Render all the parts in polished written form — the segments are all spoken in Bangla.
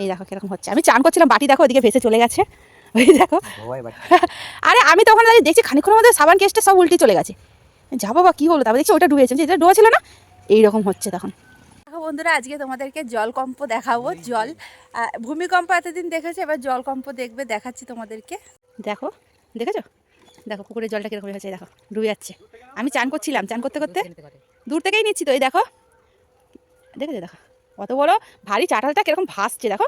এই দেখো কিরকম হচ্ছে। আমি চান করছিলাম, বাটি দেখো ওদিকে ভেসে চলে গেছে। ওই দেখো আরে আমি তখন দেখছি খানিকক্ষণের মধ্যে সাবান কেসটা সব উল্টে চলে গেছে। যা বাবা কী হলো, তারপর দেখছি ওটা ডুবেছে, যেটা ডোবা ছিল না এইরকম হচ্ছে তখন। দেখো বন্ধুরা, আজকে তোমাদেরকে জলকম্প দেখাবো। ভূমিকম্প এতদিন দেখেছে, এবার জলকম্প দেখবে, দেখাচ্ছি তোমাদেরকে। দেখো, দেখেছো? দেখো পুকুরের জলটা কিরকম হয়েছে, দেখো ডুবে যাচ্ছে। আমি চান করছিলাম, চান করতে করতে দূর থেকেই নিচ্ছি তো। এই দেখো, দেখেছো? দেখো কত বড় ভারী চাটালটা কিরকম ভাসছে, দেখো।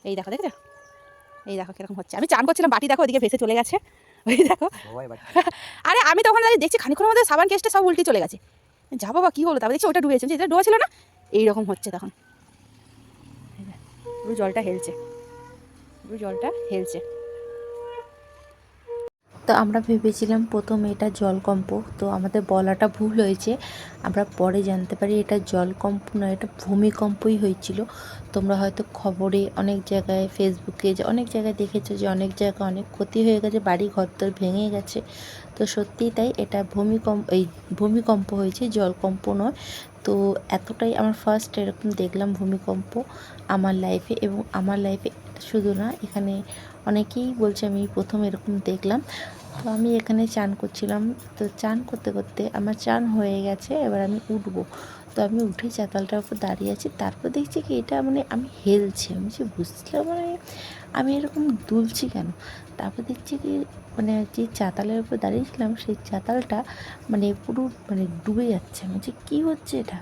এই দেখো, দেখেছো? এই দেখো কিরকম হচ্ছে। আমি চান করছিলাম, বাটি দেখো ওদিকে ভেসে চলে গেছে। ওই দেখো আরে আমি তখন দেখছি খানিকক্ষণের মধ্যে সাবান কেসটা সব উল্টে চলে গেছে। যা বাবা কী হলো, তারপর দেখছি ওটা ডুবেছে, যেটা ডোবা ছিল না এইরকম হচ্ছে তখন। পুরো জলটা হেলছে, পুরো জলটা হেলছে। তো আমরা ভেবেছিলাম প্রথম এটা জলকম্প, তো আমাদের বলাটা ভুল হয়েছে। আমরা পরে জানতে পারি এটা জলকম্প নয়, এটা ভূমিকম্পই হয়েছিল। তোমরা হয়তো খবরে অনেক জায়গায়, ফেসবুকে যে অনেক জায়গায় দেখেছো যে অনেক জায়গায় অনেক ক্ষতি হয়ে গেছে, বাড়ি ঘরদোর ভেঙে গেছে। তো সত্যিই তাই, এটা ভূমিকম্প হয়েছে, জলকম্প নয়। তো এতটাই আমার ফার্স্ট এরকম দেখলাম ভূমিকম্প আমার লাইফে, এবং আমার লাইফে শুধু না, এখানে অনেকেই বলছে আমি প্রথম এরকম দেখলাম। তো আমি এখানে চান করছিলাম, তো চান করতে করতে আমার চান হয়ে গেছে, এবার আমি উঠবো। তো আমি উঠে চাতালটার উপর দাঁড়িয়ে আছি, তারপর দেখছি কি এটা মানে আমি হেলছি, আমি যে বুঝলাম মানে আমি এরকম দুলছি কেন। তারপর দেখছি কি মানে যে চাতালের উপর দাঁড়িয়েছিলাম সেই চাতালটা মানে পুরো মানে ডুবে যাচ্ছে। আমি যে কী হচ্ছে এটা।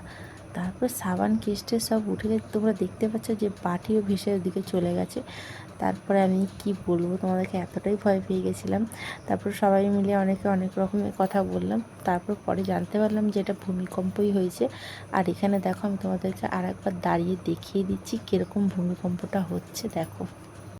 তারপর সাবান কেস্টে সব উঠে গেছে, তোমরা দেখতে পাচ্ছ যে বাটিও ভেসে ওদিকে চলে গেছে। তারপরে আমি কি বলবো তোমাদেরকে, এতটাই ভয় পেয়ে গেছিলাম। তারপর সবাই মিলে অনেকে অনেক রকমের কথা বললাম, তারপর পরে জানতে পারলাম যে এটা ভূমিকম্পই হয়েছে। আর এখানে দেখো আমি তোমাদেরকে আর একবার দাঁড়িয়ে দেখিয়ে দিচ্ছি কীরকম ভূমিকম্পটা হচ্ছে, দেখো।